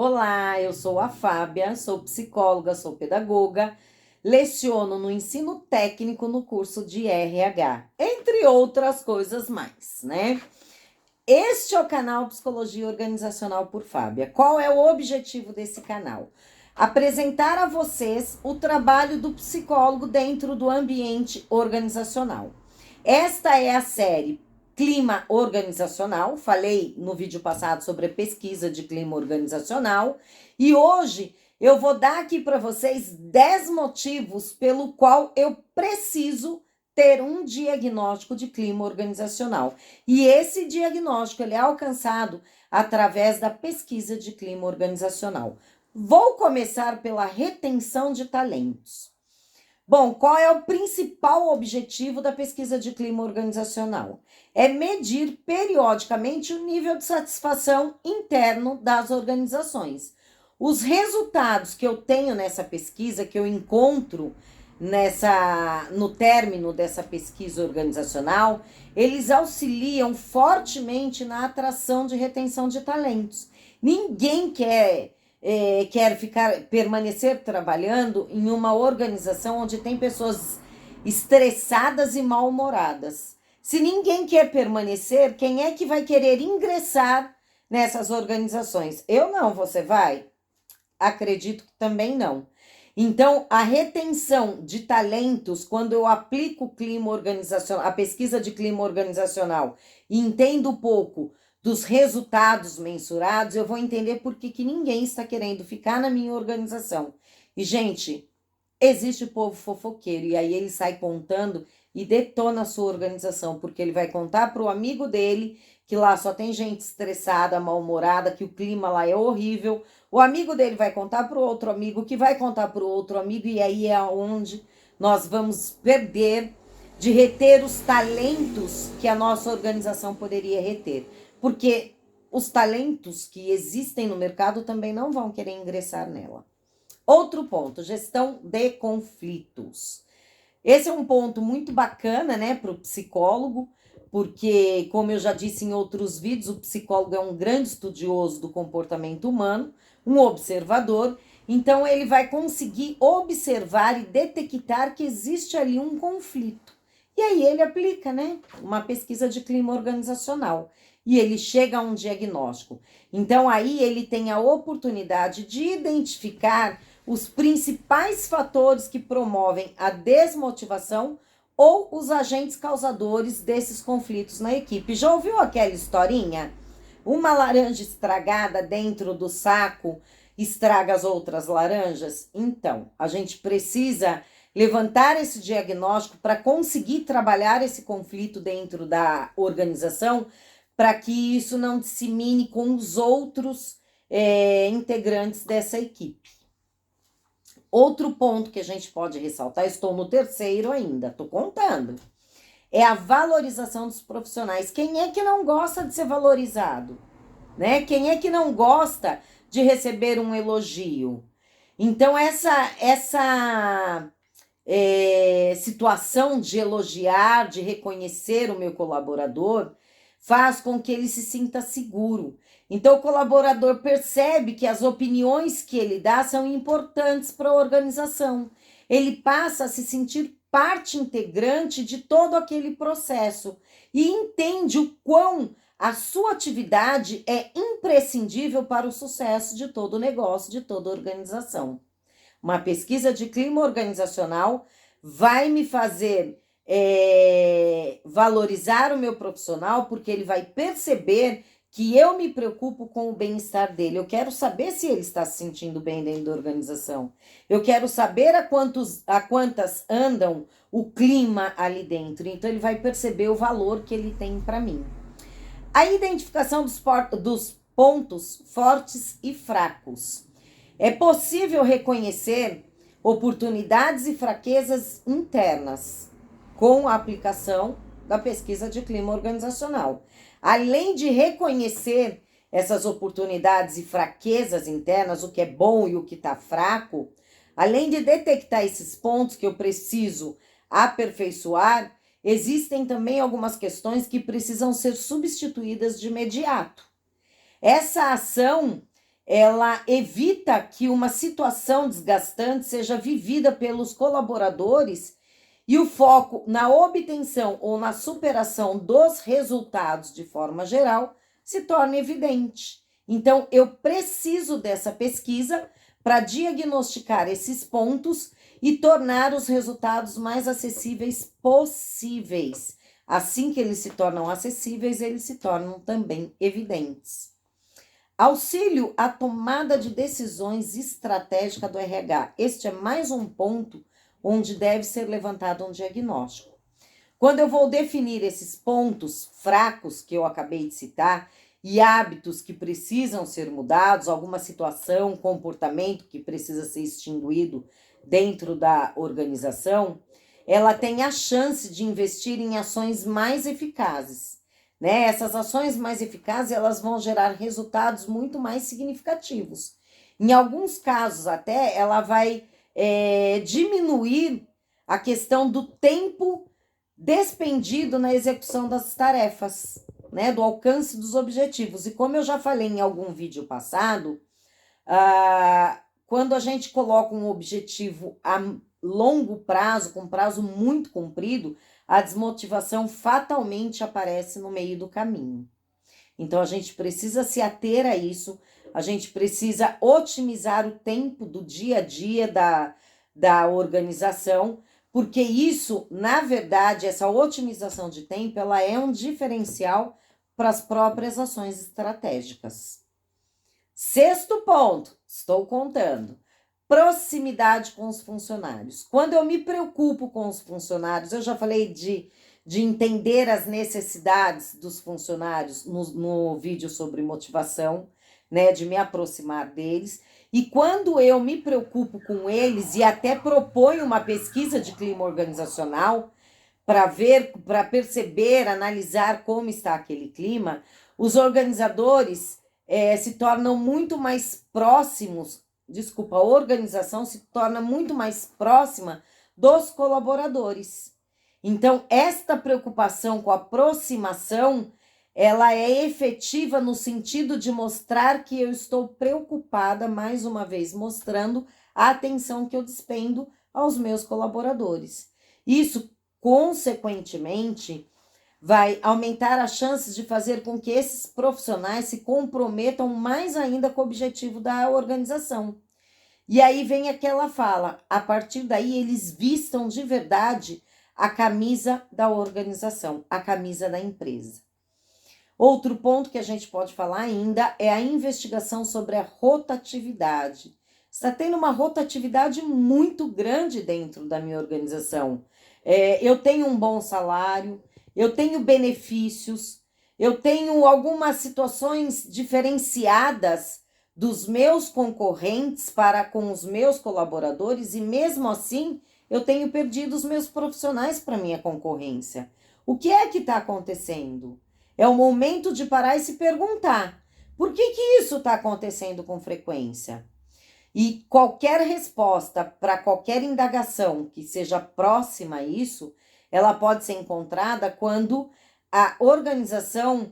Olá, eu sou a Fábia, sou psicóloga, sou pedagoga, leciono no ensino técnico no curso de RH, entre outras coisas mais, né? Este é o canal Psicologia Organizacional por Fábia. Qual é o objetivo desse canal? Apresentar a vocês o trabalho do psicólogo dentro do ambiente organizacional. Esta é a série Clima Organizacional. Falei no vídeo passado sobre a pesquisa de clima organizacional e hoje eu vou dar aqui para vocês 10 motivos pelo qual eu preciso ter um diagnóstico de clima organizacional. E esse diagnóstico ele é alcançado através da pesquisa de clima organizacional. Vou começar pela retenção de talentos. Bom, qual é o principal objetivo da pesquisa de clima organizacional? É medir periodicamente o nível de satisfação interno das organizações. Os resultados que eu tenho nessa pesquisa, que eu encontro no término dessa pesquisa organizacional, eles auxiliam fortemente na atração de retenção de talentos. Ninguém quer permanecer trabalhando em uma organização onde tem pessoas estressadas e mal-humoradas. Se ninguém quer permanecer, quem é que vai querer ingressar nessas organizações? Eu não, você vai? Acredito que também não. Então, a retenção de talentos, quando eu aplico o clima organizacional, a pesquisa de clima organizacional e entendo um pouco dos resultados mensurados, eu vou entender por que ninguém está querendo ficar na minha organização. E, gente, existe povo fofoqueiro, e aí ele sai contando e detona a sua organização, porque ele vai contar para o amigo dele que lá só tem gente estressada, mal-humorada, que o clima lá é horrível. O amigo dele vai contar para o outro amigo, que vai contar para o outro amigo, e aí é onde nós vamos perder de reter os talentos que a nossa organização poderia reter. Porque os talentos que existem no mercado também não vão querer ingressar nela. Outro ponto, gestão de conflitos. Esse é um ponto muito bacana, né, para o psicólogo, porque, como eu já disse em outros vídeos, o psicólogo é um grande estudioso do comportamento humano, um observador, então ele vai conseguir observar e detectar que existe ali um conflito. E aí ele aplica, né, uma pesquisa de clima organizacional e ele chega a um diagnóstico. Então aí ele tem a oportunidade de identificar os principais fatores que promovem a desmotivação ou os agentes causadores desses conflitos na equipe. Já ouviu aquela historinha? Uma laranja estragada dentro do saco estraga as outras laranjas? Então, a gente precisa levantar esse diagnóstico para conseguir trabalhar esse conflito dentro da organização, para que isso não dissemine com os outros integrantes dessa equipe. Outro ponto que a gente pode ressaltar, estou no terceiro ainda, estou contando, é a valorização dos profissionais. Quem é que não gosta de ser valorizado? Né? Quem é que não gosta de receber um elogio? Então, essa situação de elogiar, de reconhecer o meu colaborador, faz com que ele se sinta seguro. Então, o colaborador percebe que as opiniões que ele dá são importantes para a organização. Ele passa a se sentir parte integrante de todo aquele processo e entende o quão a sua atividade é imprescindível para o sucesso de todo o negócio, de toda a organização. Uma pesquisa de clima organizacional vai me fazer valorizar o meu profissional, porque ele vai perceber que eu me preocupo com o bem-estar dele. Eu quero saber se ele está se sentindo bem dentro da organização. Eu quero saber a quantas andam o clima ali dentro. Então, ele vai perceber o valor que ele tem para mim. A identificação dos pontos fortes e fracos. É possível reconhecer oportunidades e fraquezas internas com a aplicação da pesquisa de clima organizacional. Além de reconhecer essas oportunidades e fraquezas internas, o que é bom e o que está fraco, além de detectar esses pontos que eu preciso aperfeiçoar, existem também algumas questões que precisam ser substituídas de imediato. Essa ação ela evita que uma situação desgastante seja vivida pelos colaboradores e o foco na obtenção ou na superação dos resultados de forma geral se torna evidente. Então, eu preciso dessa pesquisa para diagnosticar esses pontos e tornar os resultados mais acessíveis possíveis. Assim que eles se tornam acessíveis, eles se tornam também evidentes. Auxílio à tomada de decisões estratégica do RH. Este é mais um ponto onde deve ser levantado um diagnóstico. Quando eu vou definir esses pontos fracos que eu acabei de citar e hábitos que precisam ser mudados, alguma situação, comportamento que precisa ser extinguido dentro da organização, ela tem a chance de investir em ações mais eficazes, né? Essas ações mais eficazes, elas vão gerar resultados muito mais significativos. Em alguns casos até, ela vai diminuir a questão do tempo despendido na execução das tarefas, né, do alcance dos objetivos. E como eu já falei em algum vídeo passado, quando a gente coloca um objetivo a longo prazo, com prazo muito comprido, a desmotivação fatalmente aparece no meio do caminho. Então, a gente precisa se ater a isso, a gente precisa otimizar o tempo do dia a dia da organização, porque isso, na verdade, essa otimização de tempo, ela é um diferencial para as próprias ações estratégicas. Sexto ponto, estou contando, proximidade com os funcionários. Quando eu me preocupo com os funcionários, eu já falei de entender as necessidades dos funcionários no vídeo sobre motivação, né, de me aproximar deles. E quando eu me preocupo com eles e até proponho uma pesquisa de clima organizacional para perceber, analisar como está aquele clima, os organizadores se tornam muito mais próximos, a organização se torna muito mais próxima dos colaboradores. Então, esta preocupação com a aproximação, ela é efetiva no sentido de mostrar que eu estou preocupada, mais uma vez, mostrando a atenção que eu despendo aos meus colaboradores. Isso, consequentemente, vai aumentar as chances de fazer com que esses profissionais se comprometam mais ainda com o objetivo da organização. E aí vem aquela fala, a partir daí eles vistam de verdade a camisa da organização, a camisa da empresa. Outro ponto que a gente pode falar ainda é a investigação sobre a rotatividade. Está tendo uma rotatividade muito grande dentro da minha organização. Eu tenho um bom salário, eu tenho benefícios, eu tenho algumas situações diferenciadas dos meus concorrentes para com os meus colaboradores e mesmo assim eu tenho perdido os meus profissionais para minha concorrência. O que é que está acontecendo? É o momento de parar e se perguntar, por que isso está acontecendo com frequência? E qualquer resposta para qualquer indagação que seja próxima a isso, ela pode ser encontrada quando a organização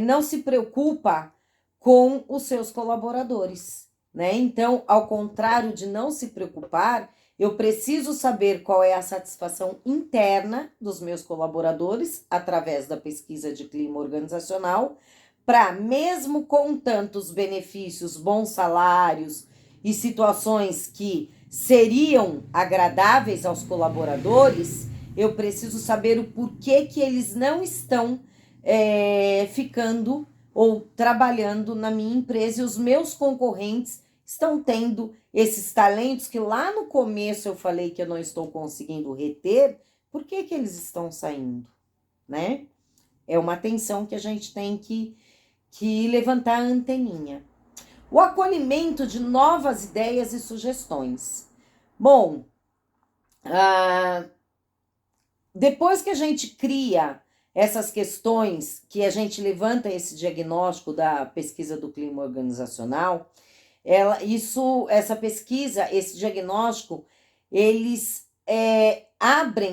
não se preocupa com os seus colaboradores, né? Então, ao contrário de não se preocupar, eu preciso saber qual é a satisfação interna dos meus colaboradores através da pesquisa de clima organizacional, para, mesmo com tantos benefícios, bons salários e situações que seriam agradáveis aos colaboradores, eu preciso saber o porquê que eles não estão ficando ou trabalhando na minha empresa e os meus concorrentes estão tendo esses talentos que lá no começo eu falei que eu não estou conseguindo reter, por que eles estão saindo, né? É uma atenção que a gente tem que levantar a anteninha. O acolhimento de novas ideias e sugestões. Bom, depois que a gente cria essas questões, que a gente levanta esse diagnóstico da pesquisa do clima organizacional, essa pesquisa, esse diagnóstico, eles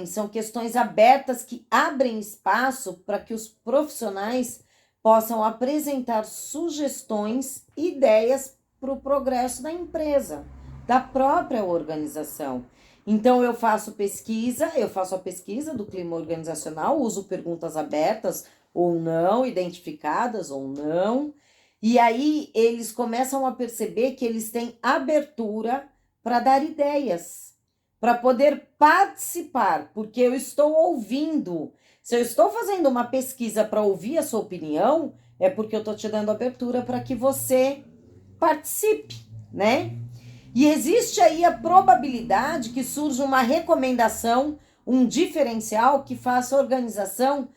são questões abertas que abrem espaço para que os profissionais possam apresentar sugestões, ideias para o progresso da empresa, da própria organização. Então, eu faço a pesquisa do clima organizacional, uso perguntas abertas ou não, identificadas ou não, e aí eles começam a perceber que eles têm abertura para dar ideias, para poder participar, porque eu estou ouvindo. Se eu estou fazendo uma pesquisa para ouvir a sua opinião, é porque eu estou te dando abertura para que você participe, né? E existe aí a probabilidade que surja uma recomendação, um diferencial que faça a organização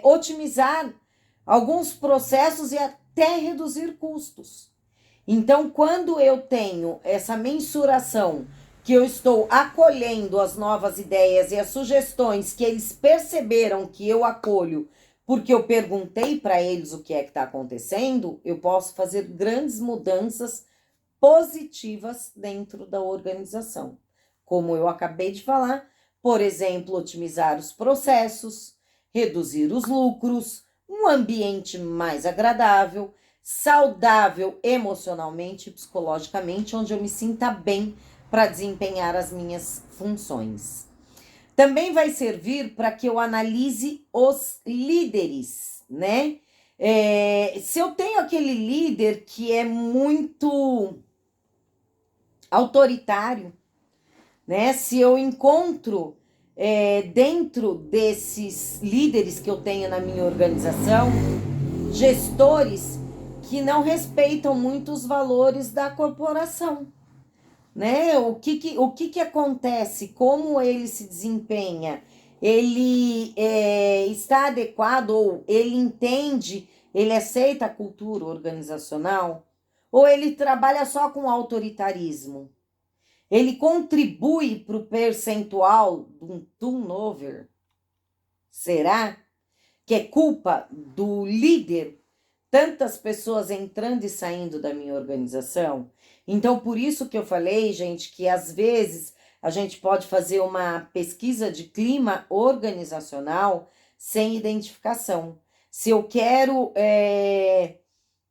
otimizar alguns processos e até reduzir custos. Então, quando eu tenho essa mensuração, que eu estou acolhendo as novas ideias e as sugestões que eles perceberam que eu acolho, porque eu perguntei para eles o que é que está acontecendo, eu posso fazer grandes mudanças positivas dentro da organização. Como eu acabei de falar, por exemplo, otimizar os processos, reduzir os lucros, um ambiente mais agradável, saudável emocionalmente e psicologicamente, onde eu me sinta bem para desempenhar as minhas funções. Também vai servir para que eu analise os líderes, né? Se eu tenho aquele líder que é muito autoritário, né? Se eu encontro dentro desses líderes que eu tenho na minha organização, gestores que não respeitam muito os valores da corporação, né? O que acontece? Como ele se desempenha? Ele está adequado ou ele entende, ele aceita a cultura organizacional? Ou ele trabalha só com autoritarismo? Ele contribui para o percentual do turnover? Será que é culpa do líder? Tantas pessoas entrando e saindo da minha organização? Então, por isso que eu falei, gente, que às vezes a gente pode fazer uma pesquisa de clima organizacional sem identificação. Se eu quero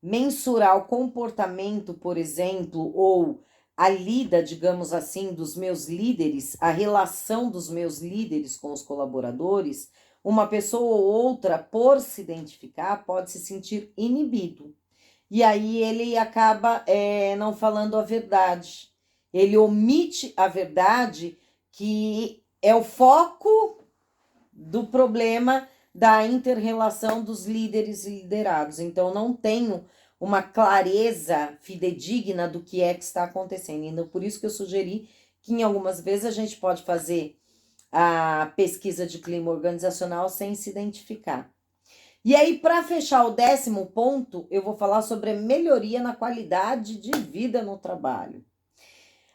mensurar o comportamento, por exemplo, ou a lida, digamos assim, dos meus líderes, a relação dos meus líderes com os colaboradores, uma pessoa ou outra, por se identificar, pode se sentir inibido. E aí ele acaba não falando a verdade. Ele omite a verdade, que é o foco do problema da inter-relação dos líderes e liderados. Então, não tenho uma clareza fidedigna do que é que está acontecendo. Então, por isso que eu sugeri que em algumas vezes a gente pode fazer a pesquisa de clima organizacional sem se identificar. E aí, para fechar o 10º ponto, eu vou falar sobre a melhoria na qualidade de vida no trabalho.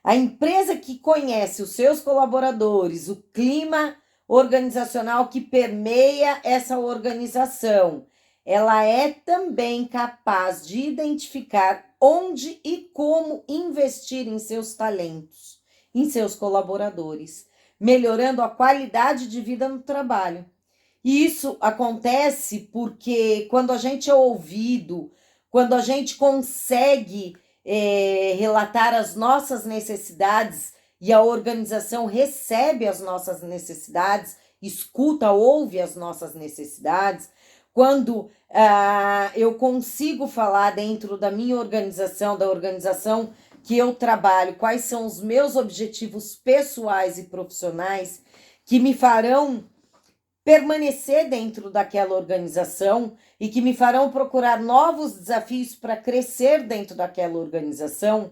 A empresa que conhece os seus colaboradores, o clima organizacional que permeia essa organização, ela é também capaz de identificar onde e como investir em seus talentos, em seus colaboradores, melhorando a qualidade de vida no trabalho. E isso acontece porque quando a gente é ouvido, quando a gente consegue relatar as nossas necessidades e a organização recebe as nossas necessidades, escuta, ouve as nossas necessidades, quando eu consigo falar dentro da minha organização, da organização que eu trabalho, quais são os meus objetivos pessoais e profissionais que me farão permanecer dentro daquela organização e que me farão procurar novos desafios para crescer dentro daquela organização,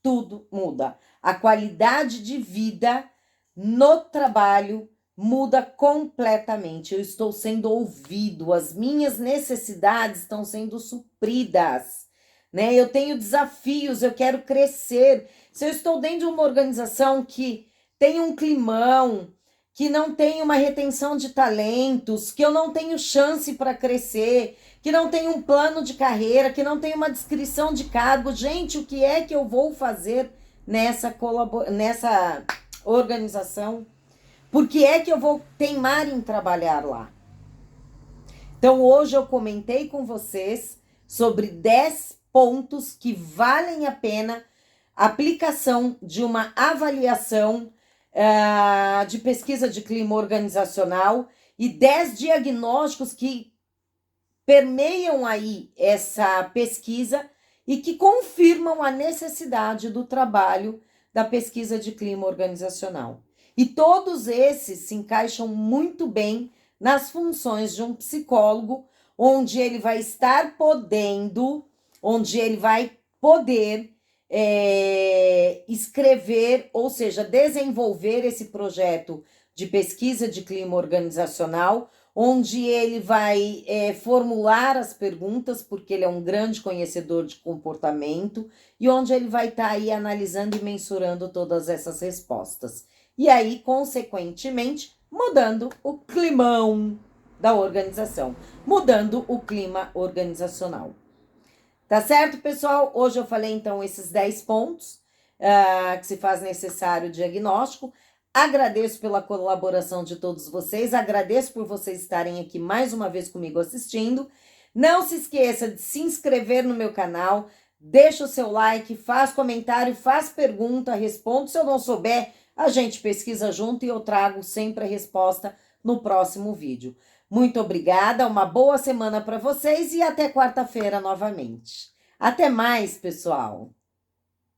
tudo muda. A qualidade de vida no trabalho muda completamente. Eu estou sendo ouvido, as minhas necessidades estão sendo supridas, né? Eu tenho desafios, eu quero crescer. Se eu estou dentro de uma organização que tem um climão, que não tem uma retenção de talentos, que eu não tenho chance para crescer, que não tem um plano de carreira, que não tem uma descrição de cargo, gente, o que é que eu vou fazer nessa organização? Por que é que eu vou teimar em trabalhar lá? Então, hoje eu comentei com vocês sobre 10 pontos que valem a pena a aplicação de uma avaliação de pesquisa de clima organizacional e 10 diagnósticos que permeiam aí essa pesquisa e que confirmam a necessidade do trabalho da pesquisa de clima organizacional. E todos esses se encaixam muito bem nas funções de um psicólogo, onde ele vai estar podendo, onde ele vai poder escrever, ou seja, desenvolver esse projeto de pesquisa de clima organizacional, onde ele vai formular as perguntas, porque ele é um grande conhecedor de comportamento, e onde ele vai estar aí analisando e mensurando todas essas respostas. E aí, consequentemente, mudando o climão da organização, mudando o clima organizacional. Tá certo, pessoal? Hoje eu falei, então, esses 10 pontos que se faz necessário o diagnóstico. Agradeço pela colaboração de todos vocês, agradeço por vocês estarem aqui mais uma vez comigo assistindo. Não se esqueça de se inscrever no meu canal, deixa o seu like, faz comentário, faz pergunta, responde. Se eu não souber, a gente pesquisa junto e eu trago sempre a resposta no próximo vídeo. Muito obrigada, uma boa semana para vocês e até quarta-feira novamente. Até mais, pessoal!